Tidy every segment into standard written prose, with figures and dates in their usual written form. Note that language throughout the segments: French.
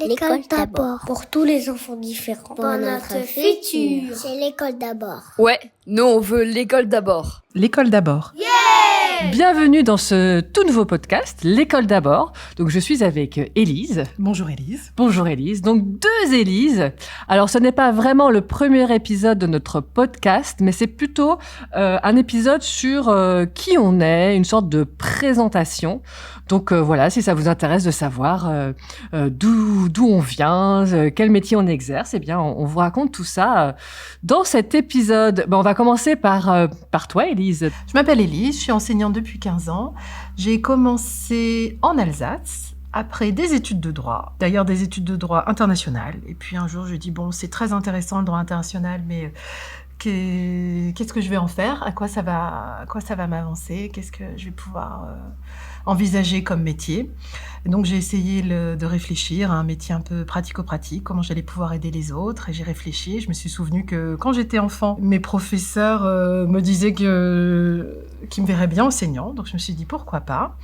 L'école d'abord. Pour tous les enfants différents. Pour notre futur. C'est l'école d'abord. Ouais, nous on veut l'école d'abord. L'école d'abord. Yeah! Bienvenue dans ce tout nouveau podcast, l'école d'abord. Donc je suis avec Élise. Bonjour Élise. Bonjour Élise. Donc deux Élises. Alors ce n'est pas vraiment le premier épisode de notre podcast, mais c'est plutôt un épisode sur qui on est, une sorte de présentation. Donc voilà, si ça vous intéresse de savoir d'où on vient, quel métier on exerce, eh bien on vous raconte tout ça dans cet épisode. On va commencer par toi Élise. Je m'appelle Élise, je suis enseignante depuis 15 ans. J'ai commencé en Alsace après des études de droit, d'ailleurs des études de droit international. Et puis un jour je dis c'est très intéressant le droit international, mais qu'est-ce que je vais en faire ? À quoi ça va m'avancer ? Qu'est-ce que je vais pouvoir envisager comme métier ? Et donc j'ai essayé de réfléchir à un métier un peu pratico-pratique, comment j'allais pouvoir aider les autres. Et j'ai réfléchi, je me suis souvenu que quand j'étais enfant, mes professeurs me disaient qu'ils me verraient bien enseignant. Donc je me suis dit pourquoi pas.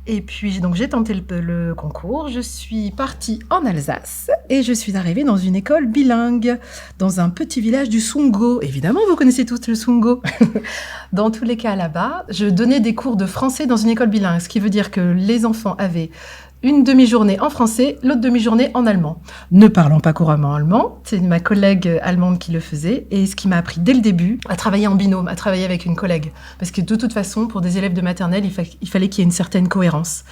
Et puis, donc, j'ai tenté le concours, je suis partie en Alsace et je suis arrivée dans une école bilingue, dans un petit village du Sundgau. Évidemment, vous connaissez tous le Sundgau. Dans tous les cas, là-bas, je donnais des cours de français dans une école bilingue, ce qui veut dire que les enfants avaient une demi-journée en français, l'autre demi-journée en allemand. Ne parlant pas couramment allemand, c'est ma collègue allemande qui le faisait, et ce qui m'a appris dès le début à travailler en binôme, à travailler avec une collègue. Parce que de toute façon, pour des élèves de maternelle, il fallait qu'il y ait une certaine cohérence.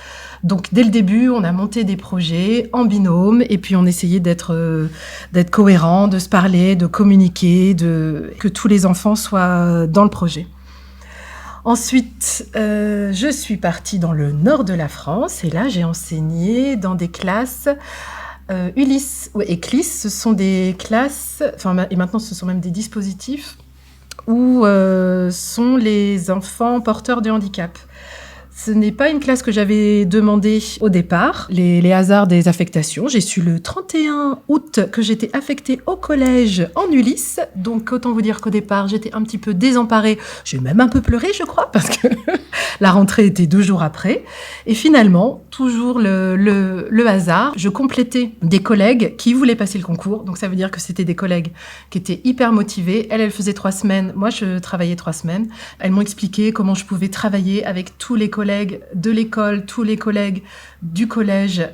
Donc dès le début, on a monté des projets en binôme, et puis on essayait d'être cohérent, de se parler, de communiquer, que tous les enfants soient dans le projet. Ensuite, je suis partie dans le nord de la France et là, j'ai enseigné dans des classes Ulysse et CLIS. Ce sont des classes, et maintenant ce sont même des dispositifs où sont les enfants porteurs de handicap. Ce n'est pas une classe que j'avais demandée au départ. Les hasards des affectations. J'ai su le 31 août que j'étais affectée au collège en Ulysse. Donc, autant vous dire qu'au départ, j'étais un petit peu désemparée. J'ai même un peu pleuré, je crois, parce que la rentrée était 2 jours après. Et finalement, toujours le hasard, je complétais des collègues qui voulaient passer le concours. Donc, ça veut dire que c'était des collègues qui étaient hyper motivés. Elles faisaient 3 semaines. Moi, je travaillais 3 semaines. Elles m'ont expliqué comment je pouvais travailler avec tous les collègues de l'école, tous les collègues du collège,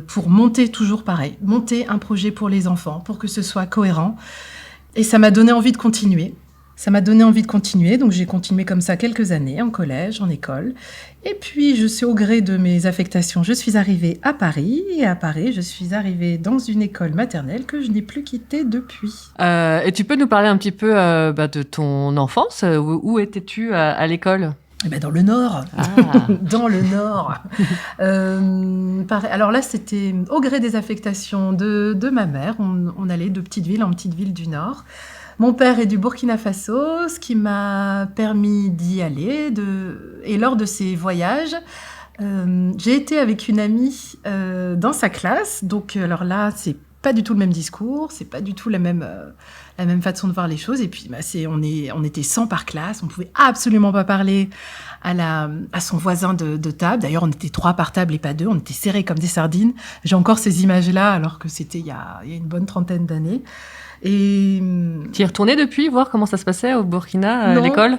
pour monter toujours pareil, monter un projet pour les enfants, pour que ce soit cohérent. Et ça m'a donné envie de continuer. Donc j'ai continué comme ça quelques années, en collège, en école. Et puis, au gré de mes affectations, je suis arrivée à Paris. Et à Paris, je suis arrivée dans une école maternelle que je n'ai plus quittée depuis. Et tu peux nous parler un petit peu de ton enfance ? Où étais-tu à l'école ? Dans le Nord. Dans le Nord. Alors là, c'était au gré des affectations de ma mère. On allait de petite ville en petite ville du Nord. Mon père est du Burkina Faso, ce qui m'a permis d'y aller. Et lors de ces voyages, j'ai été avec une amie dans sa classe. Donc, alors là, c'est pas du tout le même discours, c'est pas du tout la même façon de voir les choses. Et puis, on était 100 par classe, on pouvait absolument pas parler à son voisin de table. D'ailleurs, on était 3 par table et pas 2, on était serrés comme des sardines. J'ai encore ces images-là, alors que c'était il y a une bonne trentaine d'années. Et tu y es retournée depuis, voir comment ça se passait au Burkina, à l'école ?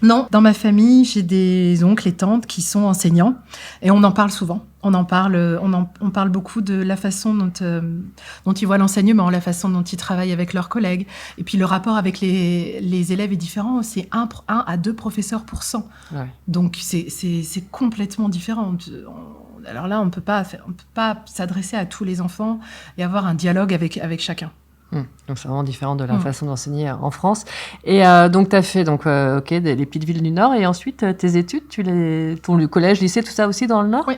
Non, dans ma famille, j'ai des oncles et tantes qui sont enseignants et on en parle souvent. On parle beaucoup de la façon dont ils voient l'enseignement, la façon dont ils travaillent avec leurs collègues. Et puis le rapport avec les élèves est différent. C'est 1 à 2 professeurs pour 100. Ouais. Donc c'est complètement différent. Alors là, on peut pas s'adresser à tous les enfants et avoir un dialogue avec chacun. Donc c'est vraiment différent de la façon d'enseigner en France. Et donc tu as fait les petites villes du Nord, et ensuite tes études, ton collège, lycée, tout ça aussi dans le Nord ? Oui.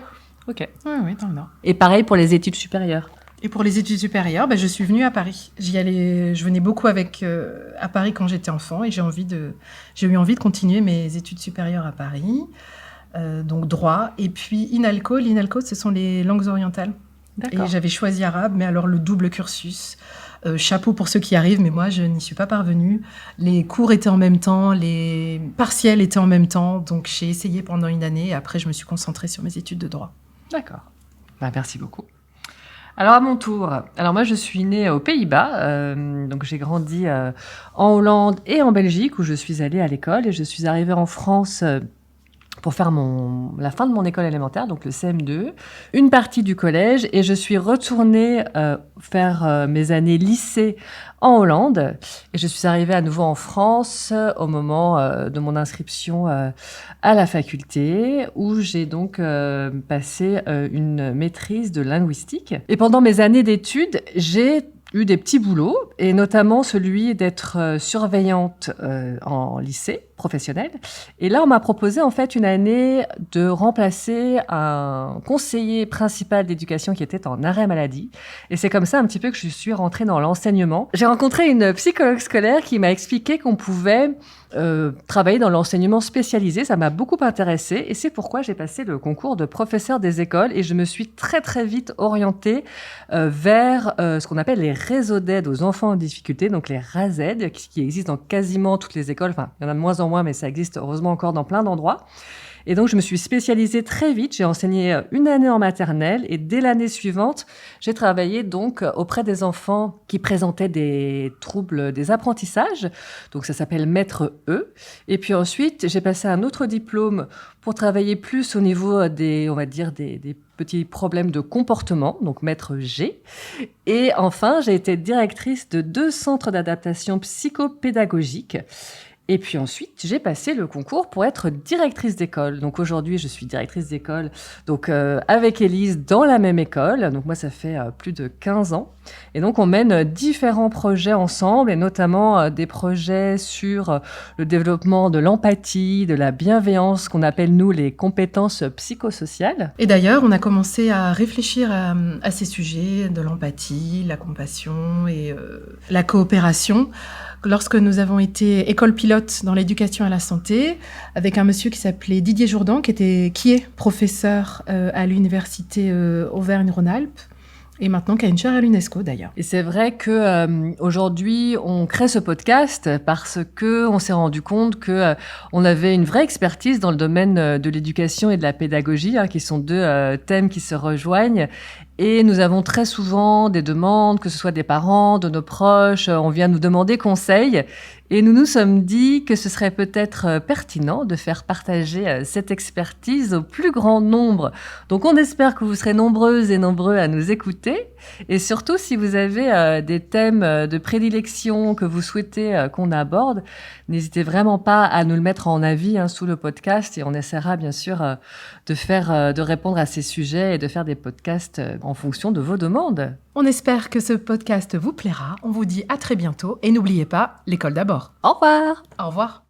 Ok. Oui, dans le Nord. Et pareil pour les études supérieures ? Et pour les études supérieures, je suis venue à Paris. Je venais beaucoup à Paris quand j'étais enfant, et j'ai eu envie de continuer mes études supérieures à Paris, donc droit. Et puis l'INALCO, ce sont les langues orientales. D'accord. Et j'avais choisi arabe, mais alors le double cursus. Chapeau pour ceux qui arrivent, mais moi, je n'y suis pas parvenue. Les cours étaient en même temps, les partiels étaient en même temps, donc j'ai essayé pendant une année, et après, je me suis concentrée sur mes études de droit. D'accord. Merci beaucoup. Alors à mon tour, moi je suis née aux Pays-Bas, donc j'ai grandi en Hollande et en Belgique où je suis allée à l'école et je suis arrivée en France pour faire la fin de mon école élémentaire, donc le CM2, une partie du collège et je suis retournée faire mes années lycée en Hollande et je suis arrivée à nouveau en France au moment de mon inscription à la faculté où j'ai donc passé une maîtrise de linguistique. Et pendant mes années d'études, j'ai eu des petits boulots, et notamment celui d'être surveillante en lycée professionnel. Et là, on m'a proposé en fait une année de remplacer un conseiller principal d'éducation qui était en arrêt maladie. Et c'est comme ça un petit peu que je suis rentrée dans l'enseignement. J'ai rencontré une psychologue scolaire qui m'a expliqué qu'on pouvait travailler dans l'enseignement spécialisé. Ça m'a beaucoup intéressée et c'est pourquoi j'ai passé le concours de professeur des écoles et je me suis très très vite orientée vers ce qu'on appelle les réseaux d'aide aux enfants en difficulté, donc les RASAID, qui existent dans quasiment toutes les écoles. Enfin, il y en a de moins en moins, mais ça existe heureusement encore dans plein d'endroits. Et donc, je me suis spécialisée très vite. J'ai enseigné une année en maternelle et dès l'année suivante, j'ai travaillé donc auprès des enfants qui présentaient des troubles des apprentissages. Donc, ça s'appelle Maître E. Et puis ensuite, j'ai passé un autre diplôme pour travailler plus au niveau des petits problèmes de comportement, donc Maître G. Et enfin, j'ai été directrice de 2 centres d'adaptation psychopédagogique. Et puis ensuite, j'ai passé le concours pour être directrice d'école. Donc aujourd'hui, je suis directrice d'école donc avec Élise dans la même école. Donc moi, ça fait plus de 15 ans. Et donc, on mène différents projets ensemble et notamment des projets sur le développement de l'empathie, de la bienveillance, qu'on appelle, nous, les compétences psychosociales. Et d'ailleurs, on a commencé à réfléchir à ces sujets de l'empathie, la compassion et la coopération lorsque nous avons été école pilote dans l'éducation à la santé avec un monsieur qui s'appelait Didier Jourdan, qui est professeur à l'université Auvergne-Rhône-Alpes. Et maintenant, qui a une chaire à l'UNESCO, d'ailleurs. Et c'est vrai que aujourd'hui, on crée ce podcast parce que on s'est rendu compte que on avait une vraie expertise dans le domaine de l'éducation et de la pédagogie, qui sont 2 thèmes qui se rejoignent. Et nous avons très souvent des demandes, que ce soit des parents, de nos proches, on vient nous demander conseil. Et nous nous sommes dit que ce serait peut-être pertinent de faire partager cette expertise au plus grand nombre. Donc on espère que vous serez nombreuses et nombreux à nous écouter. Et surtout, si vous avez des thèmes de prédilection que vous souhaitez qu'on aborde, n'hésitez vraiment pas à nous le mettre en avis sous le podcast. Et on essaiera bien sûr de répondre à ces sujets et de faire des podcasts en fonction de vos demandes. On espère que ce podcast vous plaira. On vous dit à très bientôt. Et n'oubliez pas, l'école d'abord. Au revoir! Au revoir.